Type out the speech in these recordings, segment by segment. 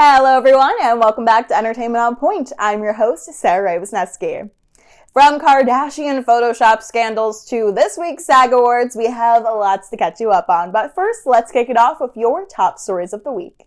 Hello everyone and welcome back to Entertainment on Point. I'm your host, Sarah Wisniewski. From Kardashian Photoshop scandals to this week's SAG Awards, we have lots to catch you up on. But first, let's kick it off with your top stories of the week.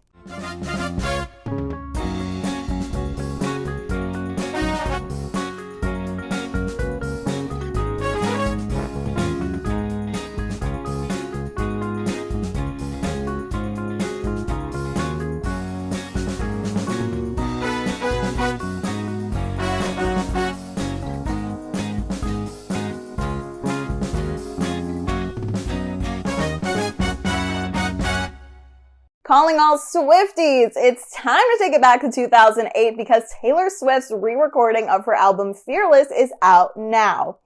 Calling all Swifties! It's time to take it back to 2008 because Taylor Swift's re-recording of her album Fearless is out now.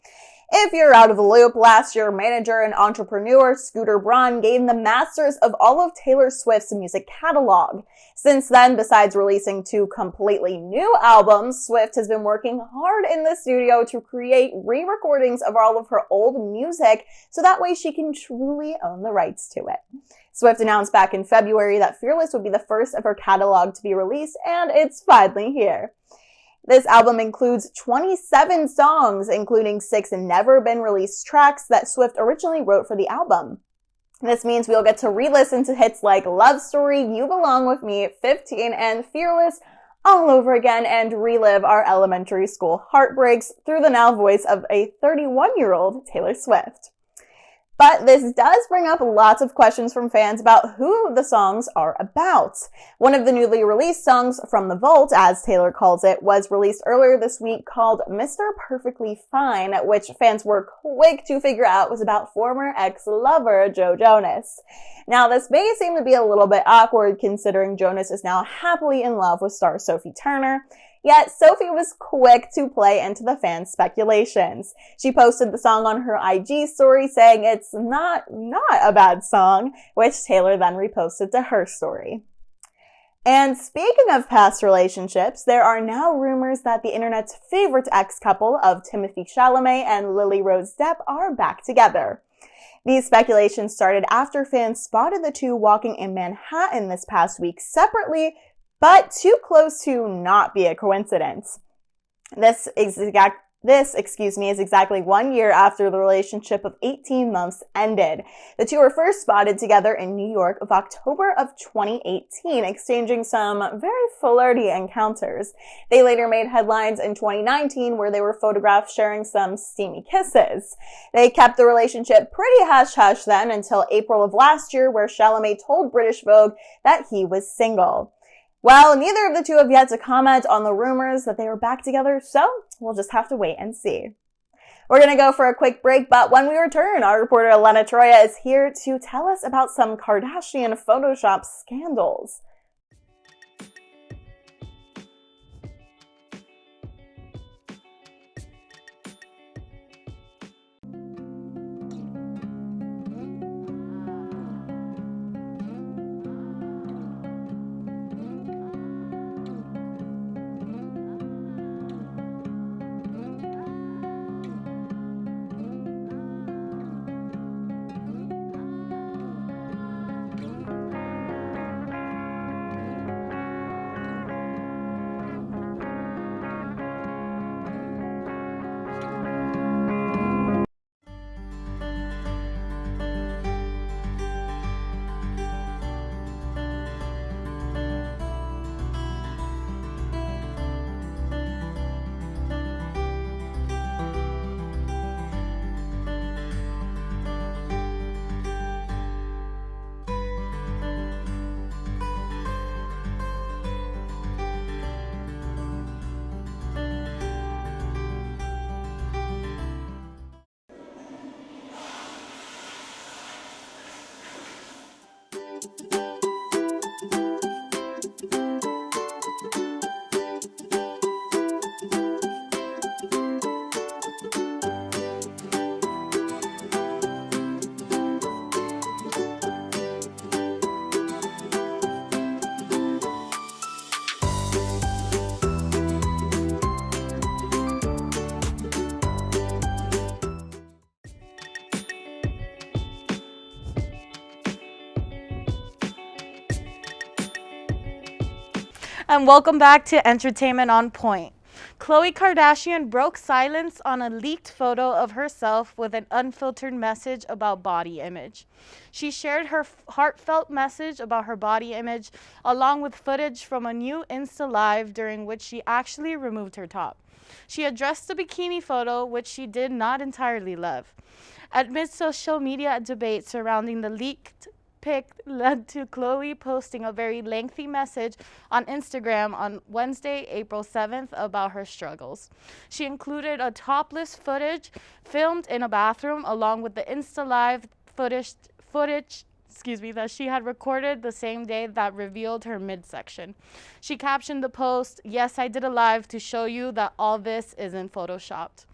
If you're out of the loop, last year manager and entrepreneur Scooter Braun gave the masters of all of Taylor Swift's music catalog. Since then, besides releasing 2 completely new albums, Swift has been working hard in the studio to create re-recordings of all of her old music so that way she can truly own the rights to it. Swift announced back in February that Fearless would be the first of her catalog to be released, and it's finally here. This album includes 27 songs, including 6 never-been-released tracks that Swift originally wrote for the album. This means we'll get to re-listen to hits like Love Story, You Belong With Me, 15, and Fearless all over again and relive our elementary school heartbreaks through the now voice of a 31-year-old Taylor Swift. But this does bring up lots of questions from fans about who the songs are about. One of the newly released songs from the vault, as Taylor calls it, was released earlier this week called Mr. Perfectly Fine, which fans were quick to figure out was about former ex-lover Joe Jonas. Now, this may seem to be a little bit awkward considering Jonas is now happily in love with star Sophie Turner. Yet, Sophie was quick to play into the fans' speculations. She posted the song on her IG story saying it's not a bad song, which Taylor then reposted to her story. And speaking of past relationships, there are now rumors that the internet's favorite ex-couple of Timothée Chalamet and Lily Rose Depp are back together. These speculations started after fans spotted the two walking in Manhattan this past week separately, but too close to not be a coincidence. This is exactly 1 year after the relationship of 18 months ended. The two were first spotted together in New York of October of 2018, exchanging some very flirty encounters. They later made headlines in 2019 where they were photographed sharing some steamy kisses. They kept the relationship pretty hush-hush then until April of last year, where Chalamet told British Vogue that he was single. Well, neither of the two have yet to comment on the rumors that they were back together, so we'll just have to wait and see. We're going to go for a quick break, but when we return, our reporter Elena Troya is here to tell us about some Kardashian Photoshop scandals. And welcome back to Entertainment on Point. Khloe Kardashian broke silence on a leaked photo of herself with an unfiltered message about body image. She shared her heartfelt message about her body image along with footage from a new Insta Live during which she actually removed her top. She addressed the bikini photo, which she did not entirely love. Amid social media debate surrounding the leaked pic led to Khloe posting a very lengthy message on Instagram on Wednesday, April 7th about her struggles. She included a topless footage filmed in a bathroom along with the Insta Live footage that she had recorded the same day that revealed her midsection. She captioned the post, "Yes, I did a live to show you that all this isn't photoshopped."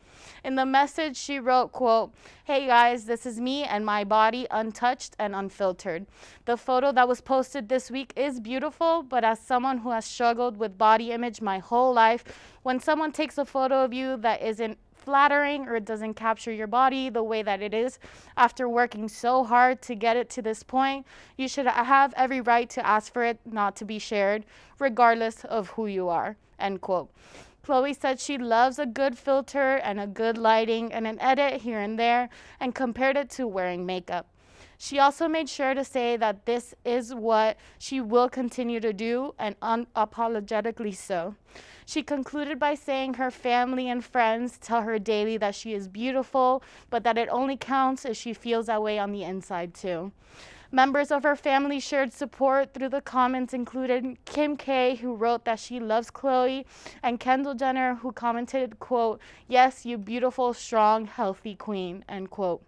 In the message, she wrote, quote, "Hey guys, this is me and my body untouched and unfiltered. The photo that was posted this week is beautiful, but as someone who has struggled with body image my whole life, when someone takes a photo of you that isn't flattering or it doesn't capture your body the way that it is after working so hard to get it to this point, you should have every right to ask for it not to be shared, regardless of who you are," end quote. Khloe said she loves a good filter and a good lighting and an edit here and there, and compared it to wearing makeup. She also made sure to say that this is what she will continue to do, and unapologetically so. She concluded by saying her family and friends tell her daily that she is beautiful, but that it only counts if she feels that way on the inside too. Members of her family shared support through the comments, including Kim K, who wrote that she loves Khloe, and Kendall Jenner, who commented, quote, "Yes, you beautiful, strong, healthy queen," end quote.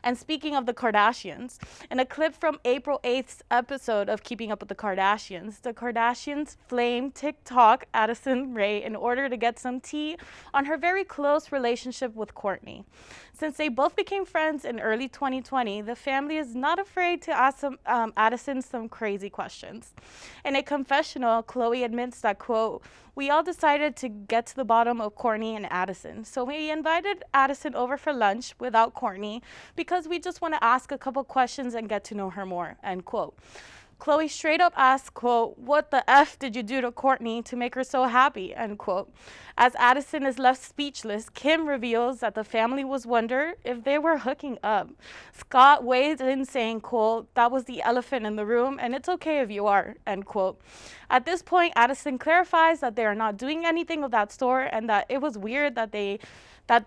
And speaking of the Kardashians, in a clip from April 8th's episode of Keeping Up with the Kardashians flamed TikTok Addison Rae in order to get some tea on her very close relationship with Kourtney. Since they both became friends in early 2020, the family is not afraid to ask Addison some crazy questions. In a confessional, Khloe admits that, quote, "We all decided to get to the bottom of Kourtney and Addison. So we invited Addison over for lunch without Kourtney because we just want to ask a couple questions and get to know her more," end quote. Khloe straight up asked, quote, "What the F did you do to Kourtney to make her so happy?" end quote. As Addison is left speechless, Kim reveals that the family was wondering if they were hooking up. Scott weighed in saying, quote, "That was the elephant in the room, and it's okay if you are," end quote. At this point, Addison clarifies that they are not doing anything of that sort and that it was weird that they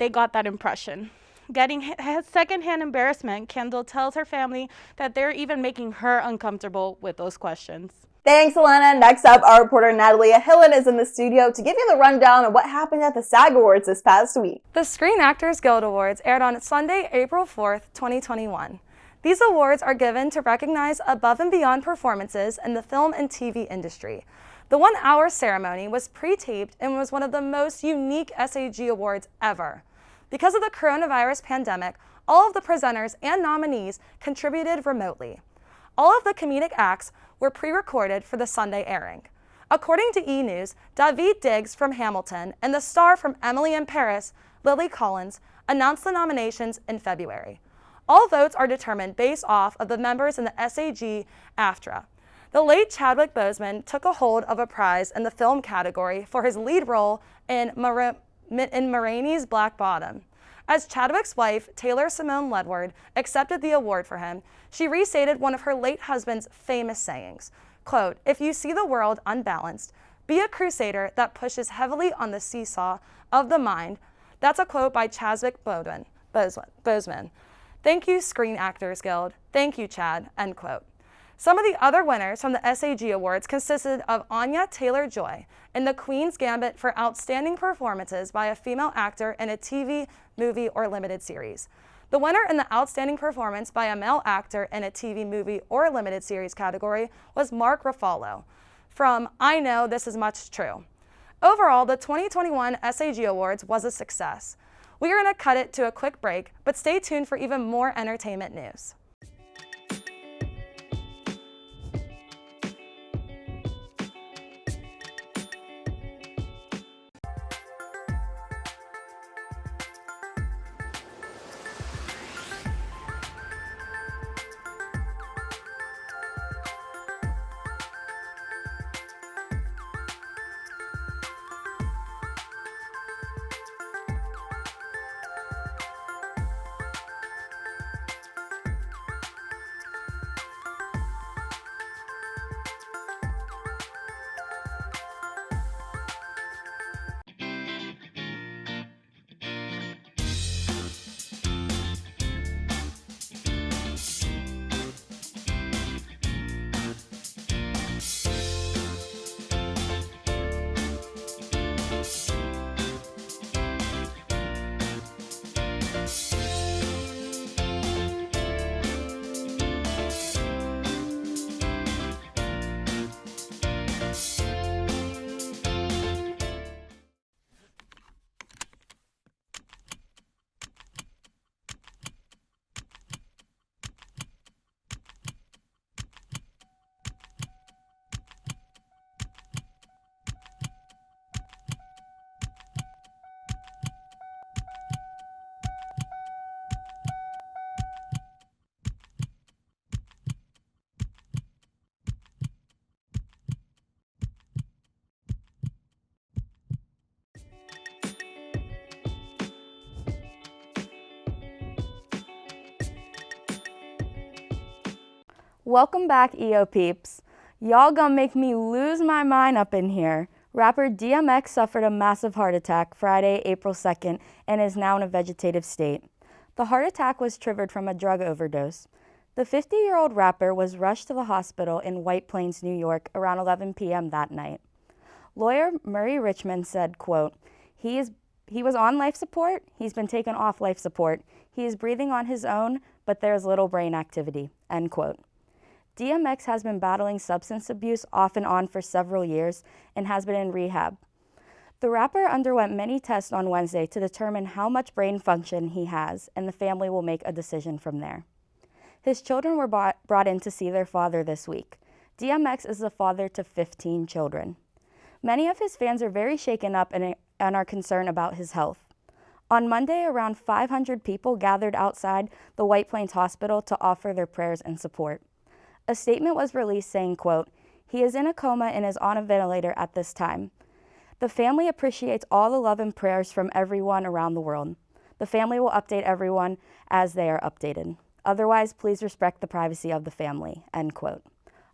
got that impression. Getting secondhand embarrassment, Kendall tells her family that they're even making her uncomfortable with those questions. Thanks, Alana. Next up, our reporter Natalia Hillen is in the studio to give you the rundown of what happened at the SAG Awards this past week. The Screen Actors Guild Awards aired on Sunday, April 4th, 2021. These awards are given to recognize above and beyond performances in the film and TV industry. The 1-hour ceremony was pre-taped and was one of the most unique SAG Awards ever. Because of the coronavirus pandemic, all of the presenters and nominees contributed remotely. All of the comedic acts were pre-recorded for the Sunday airing. According to E! News, Daveed Diggs from Hamilton and the star from Emily in Paris, Lily Collins, announced the nominations in February. All votes are determined based off of the members in the SAG AFTRA. The late Chadwick Boseman took a hold of a prize in the film category for his lead role in Maraine's Black Bottom. As Chadwick's wife, Taylor Simone Ledward, accepted the award for him, she restated one of her late husband's famous sayings, quote, "If you see the world unbalanced, be a crusader that pushes heavily on the seesaw of the mind." That's a quote by Chadwick Boseman. "Thank you, Screen Actors Guild. Thank you, Chad," end quote. Some of the other winners from the SAG Awards consisted of Anya Taylor-Joy in The Queen's Gambit for outstanding performances by a female actor in a TV, movie, or limited series. The winner in the outstanding performance by a male actor in a TV, movie, or limited series category was Mark Ruffalo from I Know This Is Much True. Overall, the 2021 SAG Awards was a success. We are going to cut it to a quick break, but stay tuned for even more entertainment news. Welcome back, EO peeps. Y'all gonna make me lose my mind up in here. Rapper DMX suffered a massive heart attack Friday, April 2nd, and is now in a vegetative state. The heart attack was triggered from a drug overdose. The 50-year-old rapper was rushed to the hospital in White Plains, New York around 11 p.m. that night. Lawyer Murray Richmond said, quote, He was on life support, he's been taken off life support. He is breathing on his own, but there is little brain activity, end quote. DMX has been battling substance abuse off and on for several years and has been in rehab. The rapper underwent many tests on Wednesday to determine how much brain function he has, and the family will make a decision from there. His children were brought in to see their father this week. DMX is the father to 15 children. Many of his fans are very shaken up and are concerned about his health. On Monday, around 500 people gathered outside the White Plains Hospital to offer their prayers and support. A statement was released saying, quote, He is in a coma and is on a ventilator at this time. The family appreciates all the love and prayers from everyone around the world. The family will update everyone as they are updated. Otherwise, please respect the privacy of the family, end quote.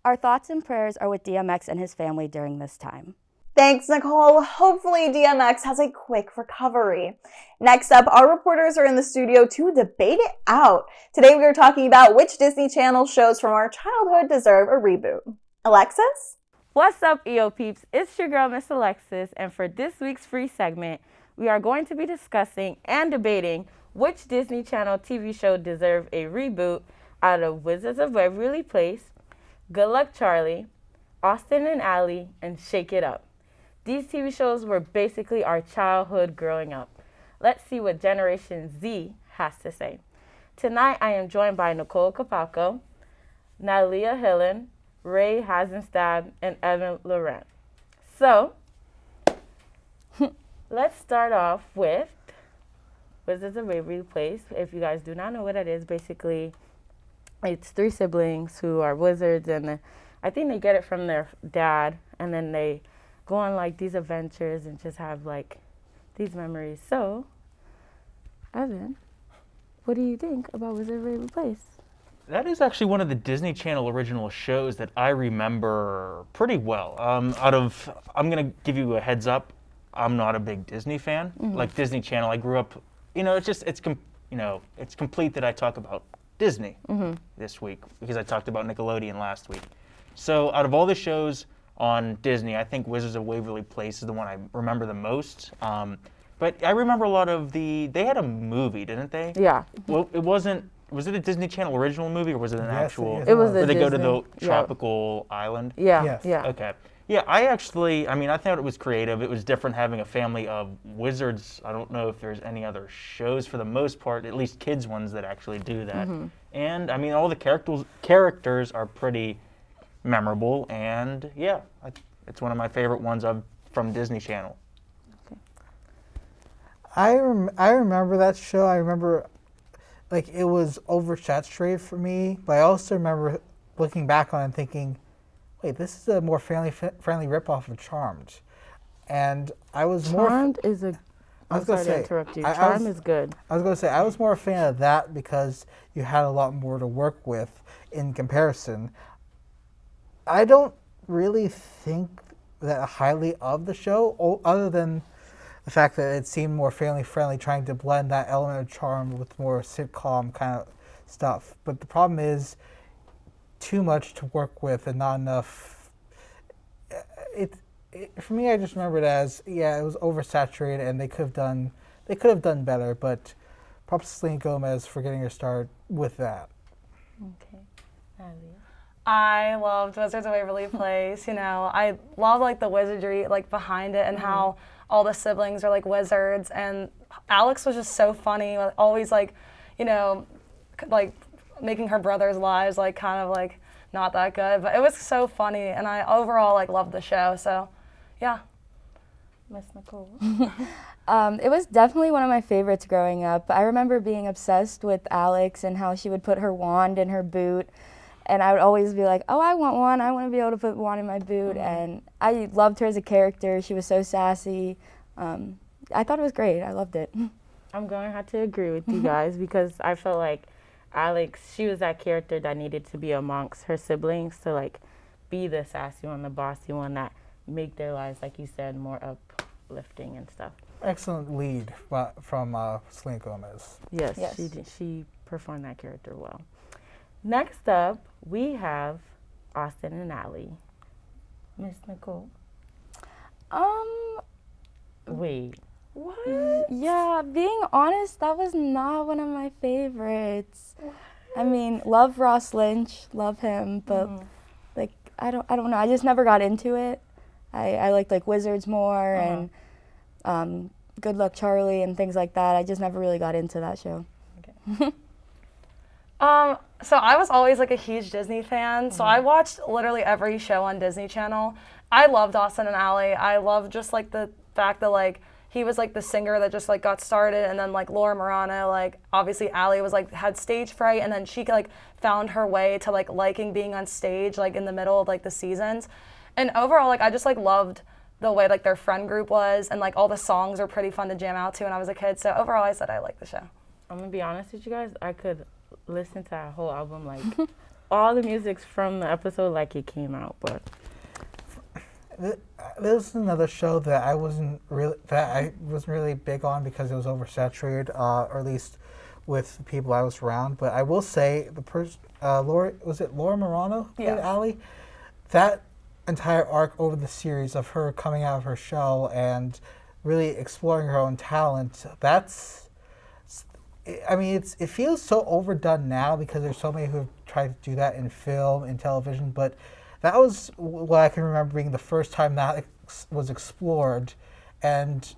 Our thoughts and prayers are with DMX and his family during this time. Thanks, Nicole. Hopefully DMX has a quick recovery. Next up, our reporters are in the studio to debate it out. Today we are talking about which Disney Channel shows from our childhood deserve a reboot. Alexis? What's up, EO peeps? It's your girl, Miss Alexis, and for this week's free segment, we are going to be discussing and debating which Disney Channel TV show deserve a reboot out of Wizards of Waverly Place, Good Luck Charlie, Austin and Ally, and Shake It Up. These TV shows were basically our childhood growing up. Let's see what Generation Z has to say. Tonight, I am joined by Nicole Capalco, Nalia Hillen, Ray Hazenstad, and Evan Laurent. So, let's start off with Wizards of Waverly Place. If you guys do not know what it is, basically, it's 3 siblings who are wizards, and I think they get it from their dad, and then they go on like these adventures and just have like these memories. So, Evan, what do you think about Wizard of Waverly Place? That is actually one of the Disney Channel original shows that I remember pretty well. I'm gonna give you a heads up. I'm not a big Disney fan. Like Disney Channel, I grew up. It's complete that I talk about Disney this week because I talked about Nickelodeon last week. So out of all the shows on Disney, I think Wizards of Waverly Place is the one I remember the most. But I remember a lot of they had a movie, didn't they? Yeah. Well, was it a Disney Channel original movie or was it an actual? It was where the they go to Disney. the tropical island? Yeah. Yes. Yeah. Okay. Yeah, I thought it was creative. It was different having a family of wizards. I don't know if there's any other shows for the most part, at least kids ones that actually do that. And I mean, all the characters are pretty memorable, and yeah, it's one of my favorite ones from Disney Channel. I remember that show. I remember, like, it was oversaturated for me, but I also remember looking back on it and thinking, wait, this is a more family ripoff of Charmed. And I was Charmed is a... I'm sorry to interrupt you. Charmed is good. I was going to say, I was more a fan of that because you had a lot more to work with in comparison. I don't really think that highly of the show, other than the fact that it seemed more family-friendly, trying to blend that element of charm with more sitcom kind of stuff. But the problem is too much to work with and not enough. For me, I just remember it as, yeah, it was oversaturated and they could have done better. But props to Selena Gomez for getting her start with that. Okay. I loved Wizards of Waverly Place. I love like the wizardry like behind it and how all the siblings are like wizards. And Alex was just so funny, always like, like making her brother's lives like kind of like not that good. But it was so funny, and I overall like loved the show. So, yeah. Miss Nicole. It was definitely one of my favorites growing up. I remember being obsessed with Alex and how she would put her wand in her boot. And I would always be like, oh, I want one. I want to be able to put one in my boot. And I loved her as a character. She was so sassy. I thought it was great. I loved it. I'm going to have to agree with you guys because I felt like Alex, she was that character that needed to be amongst her siblings to like be the sassy one, the bossy one that make their lives, like you said, more uplifting and stuff. Excellent lead from Selena Gomez. Yes, Yes. she performed that character well. Next up, we have Austin and Ally. Miss Nicole. Wait. What? Yeah, being honest, that was not one of my favorites. I mean, love Ross Lynch, love him, but like I don't know. I just never got into it. I liked like Wizards more and Good Luck Charlie and things like that. I just never really got into that show. So I was always like a huge Disney fan, so I watched literally every show on Disney Channel. I loved Austin and Ally. I loved just like the fact that like he was like the singer that just like got started, and then like Laura Marano, like obviously Ally was like had stage fright, and then she like found her way to like liking being on stage like in the middle of like the seasons. And overall, like I just like loved the way like their friend group was, and like all the songs are pretty fun to jam out to when I was a kid. So overall, I said I liked the show. I'm gonna be honest with you guys. I could listen to that whole album, like all the music's from the episode like it came out. But There's another show that I wasn't really big on because it was oversaturated, or at least with the people I was around. But I will say the person, Laura Marano? Yeah. Ally? That entire arc over the series of her coming out of her shell and really exploring her own talent, it feels so overdone now because there's so many who have tried to do that in film and television, but that was what I can remember being the first time that was explored. And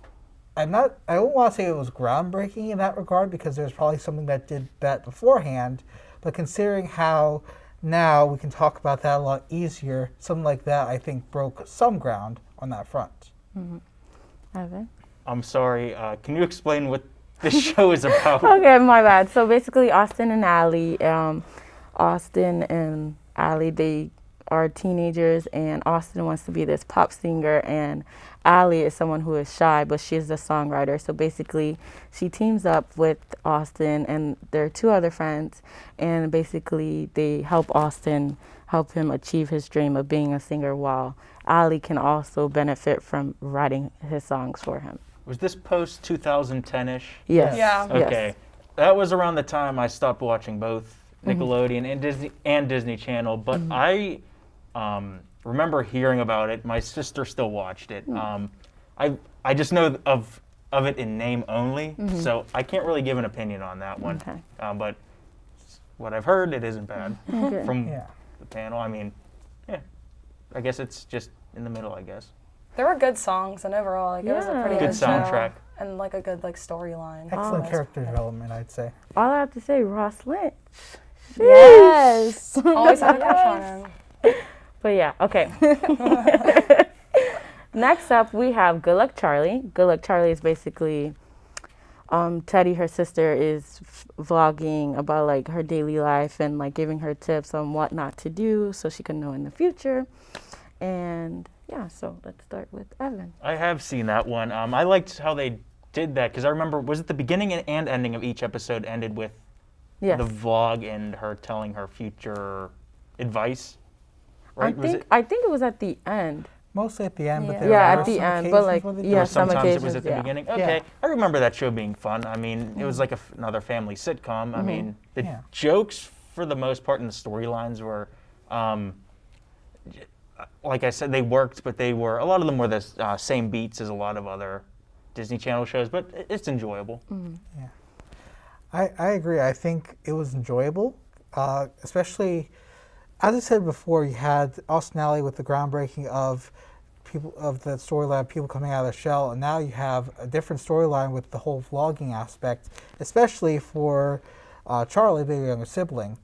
I don't want to say it was groundbreaking in that regard because there's probably something that did that beforehand, but considering how now we can talk about that a lot easier, something like that I think broke some ground on that front. Evan? I'm sorry. Can you explain what this show is about? Okay, my bad. So basically, Austin and Ally, they are teenagers, and Austin wants to be this pop singer, and Ally is someone who is shy, but she's the songwriter. So basically, she teams up with Austin, and there are two other friends, and basically they help him achieve his dream of being a singer, while Ally can also benefit from writing his songs for him. Was this post 2010-ish? Yes. Yeah. Okay. Yes. That was around the time I stopped watching both Nickelodeon and Disney Channel, but I remember hearing about it. My sister still watched it. I just know of it in name only, so I can't really give an opinion on that one. Okay. But what I've heard, it isn't bad Okay. from the panel. I mean, yeah, I guess it's just in the middle, I guess. There were good songs, and overall, like it was a pretty Good good show. soundtrack. And like a good like storyline. Excellent character development, I'd say. All I have to say, Ross Lynch. Yes. Always had a crush on him. But yeah, okay. Next up, we have Good Luck Charlie. Good Luck Charlie is basically Teddy, her sister, is vlogging about like her daily life and like giving her tips on what not to do so she can know in the future. And yeah, so let's start with Evan. I have seen that one. I liked how they did that because I remember, was it the beginning and ending of each episode ended with Yes. the vlog and her telling her future advice? Right? I think it was at the end. Mostly at the end, but Yeah. there Yeah, were at the some end, but, like, occasions where they did yeah, Or it. some sometimes it was occasions, at the yeah. beginning. Okay, I remember that show being fun. I mean, it was like another family sitcom. I mean, the jokes for the most part and the storylines were, like I said, they worked, but a lot of them were the same beats as a lot of other Disney Channel shows. But it's enjoyable. Yeah, I agree. I think it was enjoyable, especially as I said before. You had Austin Ally with the groundbreaking of the storyline of people coming out of their shell, and now you have a different storyline with the whole vlogging aspect, especially for Charlie, the younger sibling,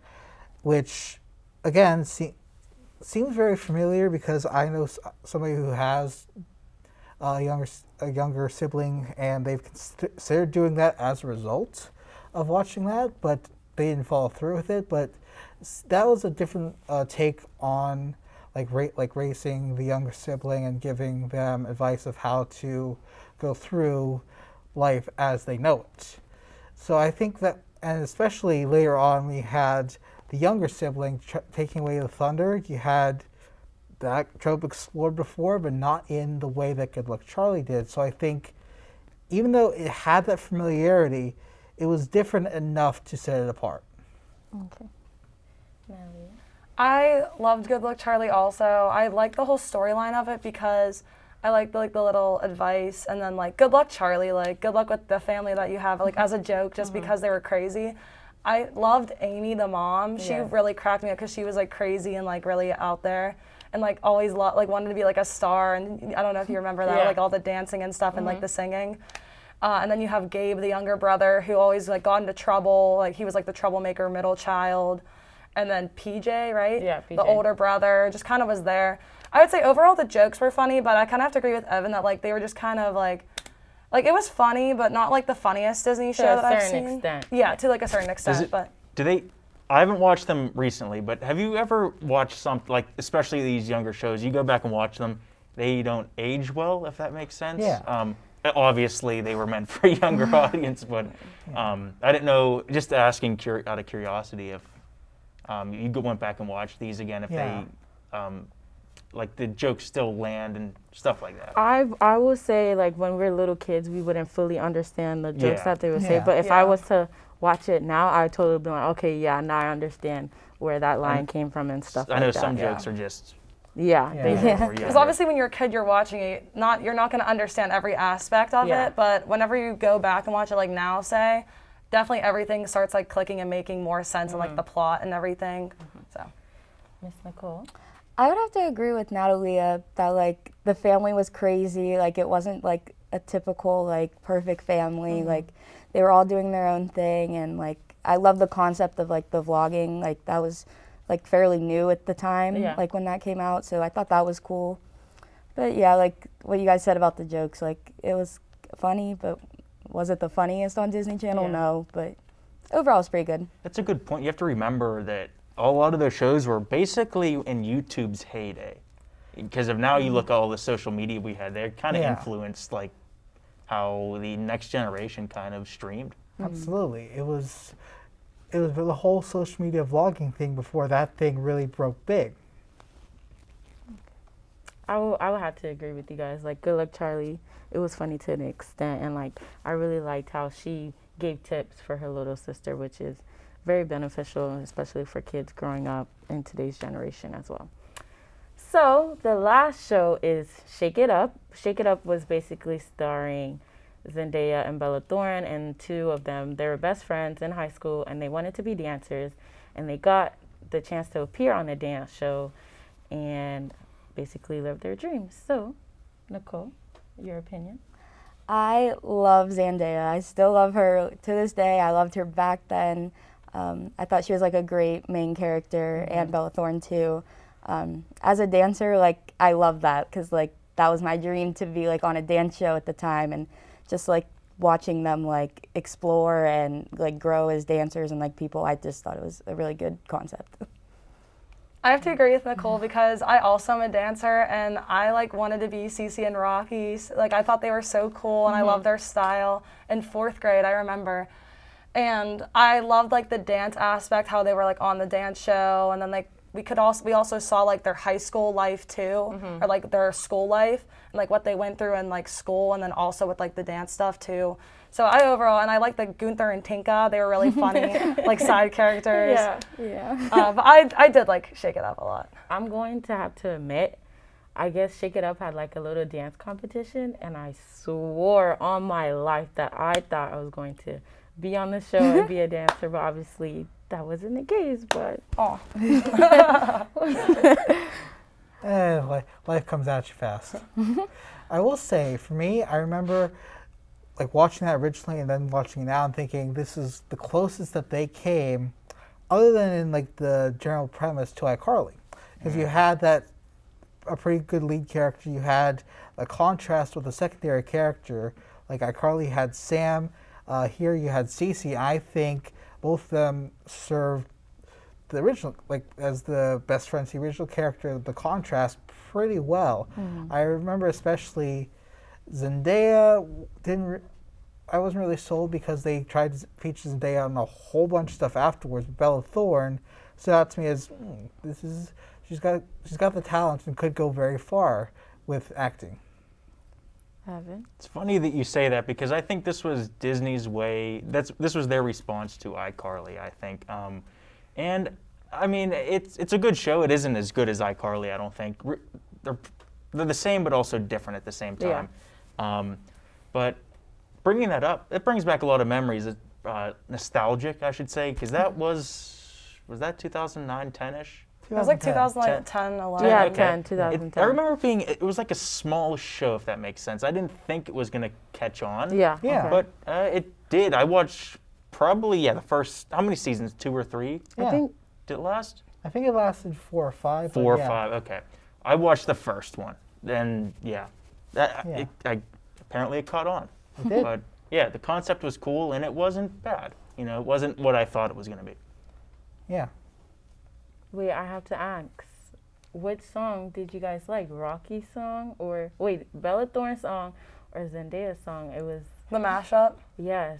which again seems very familiar because I know somebody who has a younger sibling, and they've considered doing that as a result of watching that, but they didn't follow through with it. But that was a different take on raising the younger sibling and giving them advice of how to go through life as they know it. So I think that And especially later on, we had the younger sibling taking away the thunder. You had that trope explored before, but not in the way that Good Luck Charlie did. So I think even though it had that familiarity, it was different enough to set it apart. Okay. Natalie. I loved Good Luck Charlie also. I liked the whole storyline of it because I liked the little advice, and then like Good Luck Charlie, like good luck with the family that you have, like as a joke, just because they were crazy. I loved Amy, the mom. She really cracked me up because she was like crazy and like really out there, and like always like wanted to be like a star. And I don't know if you remember that, like all the dancing and stuff and like the singing. And then you have Gabe, the younger brother, who always like got into trouble. Like he was like the troublemaker middle child. And then PJ, right? Yeah, PJ. The older brother, just kind of was there. I would say overall the jokes were funny, but I kind of have to agree with Evan that like they were just kind of like it was funny, but not like the funniest Disney show that I've seen. To a certain extent. Yeah, to like a certain extent. But Do they? I haven't watched them recently, but have you ever watched something like, especially these younger shows? You go back and watch them; they don't age well, if that makes sense. Yeah. Obviously, they were meant for a younger audience, but I didn't know. Just asking out of curiosity, if you went back and watched these again, if they like the jokes still land and stuff like that. I will say, like, when we were little kids, we wouldn't fully understand the jokes that they would say. Yeah. But if I was to watch it now, I would totally be like, okay, yeah, now I understand where that line came from and stuff like that. I know some jokes are just Yeah. because obviously when you're a kid, you're watching it. You're not going to understand every aspect of it. But whenever you go back and watch it, like now, say, definitely everything starts like clicking and making more sense and like the plot and everything. So, Miss Nicole. I would have to agree with Natalia that like the family was crazy. Like it wasn't like a typical like perfect family. Like they were all doing their own thing, and like I love the concept of like the vlogging. Like that was like fairly new at the time, like when that came out. So I thought that was cool. But yeah, like what you guys said about the jokes, like it was funny, but was it the funniest on Disney Channel? No, but overall it's pretty good. That's a good point. You have to remember that a lot of those shows were basically in YouTube's heyday. Because of now you look at all the social media we had, they kind of influenced like how the next generation kind of streamed. Absolutely. It was the whole social media vlogging thing before that thing really broke big. I would have to agree with you guys. Like, Good Luck Charlie, it was funny to an extent, and like I really liked how she gave tips for her little sister, which is very beneficial, especially for kids growing up in today's generation as well. So the last show is Shake It Up. Shake It Up was basically starring Zendaya and Bella Thorne, and two of them, they were best friends in high school, and they wanted to be dancers, and they got the chance to appear on a dance show and basically live their dreams. So, Nicole, your opinion? I love Zendaya. I still love her to this day. I loved her back then. I thought she was like a great main character, and Bella Thorne too. As a dancer, like I love that because like that was my dream to be like on a dance show at the time, and just like watching them like explore and like grow as dancers and like people, I just thought it was a really good concept. I have to agree with Nicole because I also am a dancer, and I like wanted to be Cece and Rocky. Like I thought they were so cool, and I loved their style. In 4th grade, I remember. And I loved like the dance aspect, how they were like on the dance show, and then like we also saw like their high school life too, or like their school life and like what they went through in like school, and then also with like the dance stuff too. So I like the Gunther and Tinka. They were really funny, like side characters. But I did like Shake It Up a lot. I'm going to have to admit, I guess Shake It Up had like a little dance competition, and I swore on my life that I thought I was going to be on the show and be a dancer, but obviously that wasn't the case. But Life comes at you fast. I will say, for me, I remember like watching that originally and then watching it now and thinking this is the closest that they came, other than in like the general premise, to iCarly. Because you had a pretty good lead character, you had a contrast with a secondary character. Like iCarly had Sam, here you had Cece. I think both of them served the original, like as the best friends, the original character, the contrast pretty well. I remember especially Zendaya I wasn't really sold because they tried to feature Zendaya on a whole bunch of stuff afterwards. Bella Thorne stood out to me as she's got the talent and could go very far with acting. Evan? It's funny that you say that because I think this was Disney's way. This was their response to iCarly, I think. And I mean, it's a good show. It isn't as good as iCarly, I don't think. They're the same, but also different at the same time. Yeah. But bringing that up, it brings back a lot of memories. Nostalgic, I should say, because that was that 2009, 10-ish? It was like 2010, 11. Yeah, Okay. 2010. I remember it was like a small show, if that makes sense. I didn't think it was going to catch on. Yeah. Yeah. Okay. But it did. I watched probably, the first, how many seasons? 2 or 3? Yeah. I think Did it last? I think it lasted 4 or 5. 4 or yeah. 5, okay. I watched the first one. Then, apparently it caught on. It did. But yeah, the concept was cool and it wasn't bad. It wasn't what I thought it was going to be. Yeah. wait, I have to ask. Which song did you guys like? Rocky's song or Bella Thorne's song or Zendaya's song? It was The mashup. yes.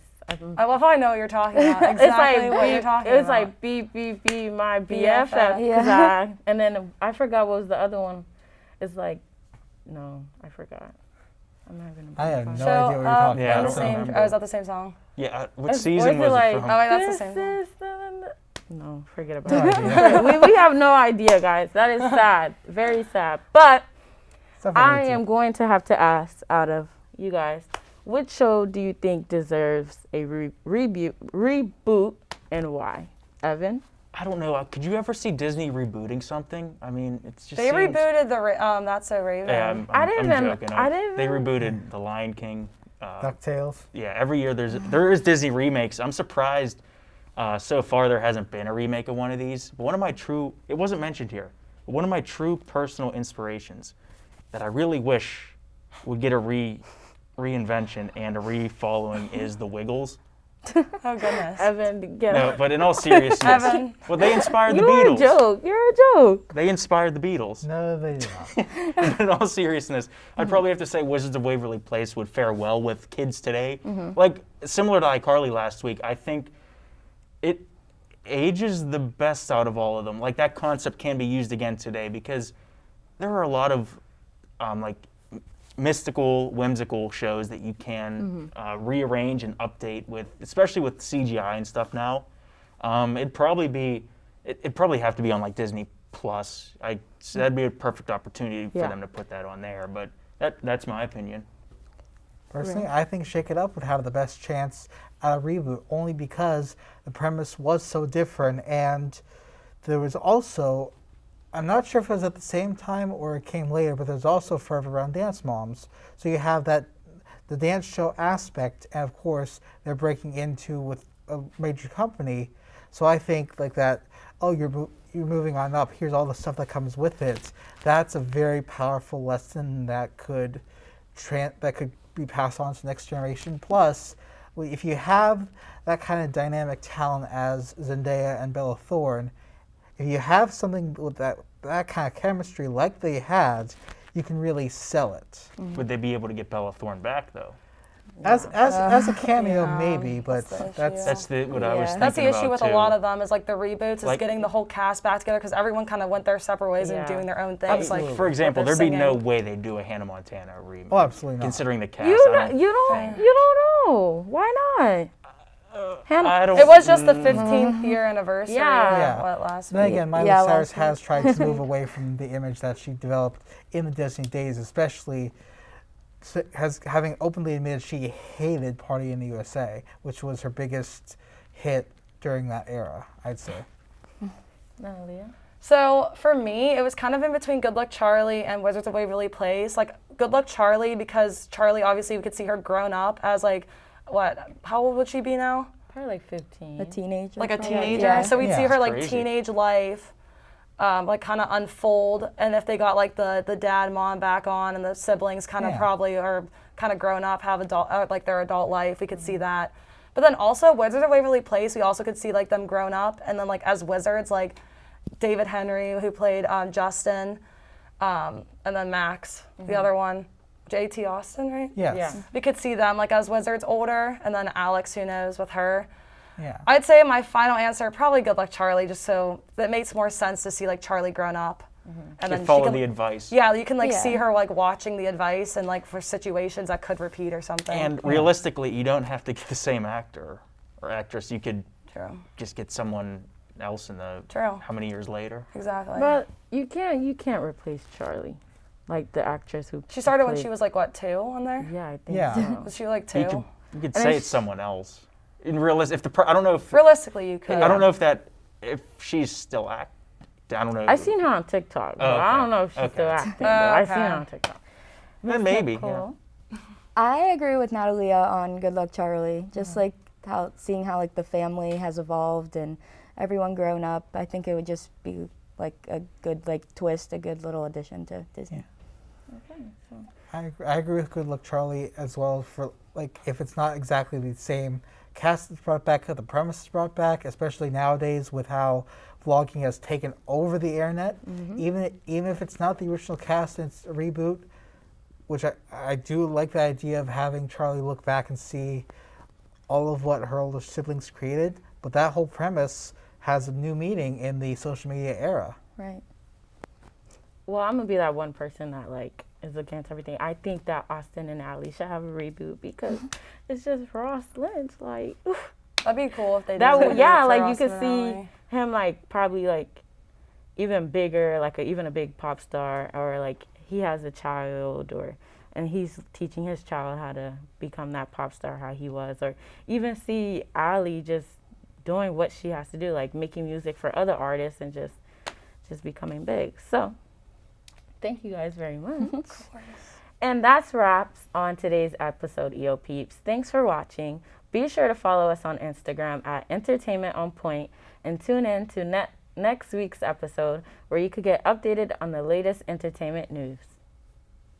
I love how I know what you're talking about. Exactly what you're talking it's about. like beep beep beep my BFF. BFF. And then I forgot what was the other one. It's like, no, I forgot. I'm not gonna. I have no So, idea what you're talking Yeah, I the don't about. same. remember. Oh, is that the same song? Yeah, what Is- season or is was it like- it from? Oh, wait, that's the same song. This is the- No, forget about No it. idea. we have no idea, guys. That is sad. Very sad. But Stuff I I need to- am going to have to ask out of you guys, which show do you think deserves a reboot and why? Evan? I don't know. Could you ever see Disney rebooting something? I mean, it's just They seems, rebooted the That's So Raven. Yeah, I'm I didn't I'm even- joking. I didn't They even- rebooted The Lion King. DuckTales. Yeah, every year there is Disney remakes. I'm surprised so far there hasn't been a remake of one of these. But it wasn't mentioned here, but one of my true personal inspirations that I really wish would get a reinvention and a re-following is The Wiggles. Oh goodness. Evan, get No, up. but in all seriousness, Evan. well, they inspired the You're a Beatles. joke. You're a joke. They inspired the Beatles. No, they did not. In all seriousness, I'd probably have to say Wizards of Waverly Place would fare well with kids today. Like, similar to iCarly last week, I think it ages the best out of all of them. Like, that concept can be used again today because there are a lot of, mystical, whimsical shows that you can rearrange and update with, especially with CGI and stuff now. It'd probably have to be on, like, Disney Plus. So that'd be a perfect opportunity for Yeah. them to put that on there. But that's my opinion. Personally, I think Shake It Up would have the best chance at a reboot, only because the premise was so different, and there was also, I'm not sure if it was at the same time or it came later, but there's also fervor around Dance Moms. So you have the dance show aspect, and of course they're breaking into with a major company. So I think like that. Oh, you're moving on up. Here's all the stuff that comes with it. That's a very powerful lesson that could be passed on to the next generation. Plus, if you have that kind of dynamic talent as Zendaya and Bella Thorne, if you have something with that kind of chemistry like they had, you can really sell it. Would they be able to get Bella Thorne back, though? As a cameo, yeah, maybe, but that's the issue. That's what I was thinking That's the issue about, with too. a lot of them is like the reboots is Like- getting the whole cast back together because everyone kind of went their separate ways Yeah. and doing their own things. Like For example, with there'd their be no singing. way they'd do a Hannah Montana remake. Oh, absolutely not. Considering the cast, You I don't know. Why not? Hannah. I don't. It was just the 15th year anniversary. Yeah. What last Then week? again, Miley Yeah, Cyrus last has tried to move away from the image that she developed in the Disney days, especially having openly admitted she hated Party in the USA, which was her biggest hit during that era, I'd say. Natalia. So for me, it was kind of in between Good Luck Charlie and Wizards of Waverly Place. Like Good Luck Charlie, because Charlie, obviously we could see her grown up as like, how old would she be now? Probably like 15. A teenager. Like a probably. teenager. Yeah. So we'd see Yeah. her like Crazy. teenage life, like kind of unfold. And if they got like the dad, mom back on, and the siblings kind of Yeah. probably are kind of grown up, have like their adult life, we could see that. But then also Wizards of Waverly Place, we also could see like them grown up, and then like as wizards, like David Henry, who played Justin, and then Max, the other one. JT Austin, right? Yes. Yeah. We could see them like as Wizards older, and then Alex, who knows, with her. Yeah. I'd say my final answer, probably Good Luck Charlie, just so that makes more sense to see like Charlie grown up. And You then follow she can, the advice. yeah, you can like Yeah. see her like watching the advice and like for situations that could repeat or something. And realistically, you don't have to get the same actor or actress. You could True. just get someone else in the True. how many years later? Exactly. But you can't replace Charlie, like the actress who. She started when played- she was like what, 2 on there? Yeah, I think Yeah. so. Was she like 2? You could And say if- it's someone else. In realistic, if I don't know if Realistically, you could. I don't know if she's still act. I don't know. I seen her on TikTok. But I okay. don't know if she's still Okay. acting. But I seen Okay. her on TikTok. Then maybe. Yeah. Cool. I agree with Natalia on Good Luck Charlie. Just like seeing how like the family has evolved and everyone grown up. I think it would just be like a good like twist, a good little addition to Disney. Okay, so I agree with Good Luck Charlie as well. For like, if it's not exactly the same cast that's brought back, the premise is brought back, especially nowadays with how vlogging has taken over the internet. Even if it's not the original cast and it's a reboot, which I do like the idea of having Charlie look back and see all of what her older siblings created. But that whole premise has a new meaning in the social media era. Right. well, I'm gonna be that one person that like is against everything. I think that Austin and Ally should have a reboot because it's just Ross Lynch. Like That'd be cool if they did that a would, reboot yeah, for like you Austin could and see Ally. him like probably like even bigger, like even a big pop star, or like he has a child, or and he's teaching his child how to become that pop star how he was, or even see Ally just doing what she has to do, like making music for other artists and just becoming big. So thank you guys very much. And that's wraps on today's episode, EO Peeps. Thanks for watching. Be sure to follow us on Instagram at Entertainment on Point and tune in to next week's episode where you could get updated on the latest entertainment news.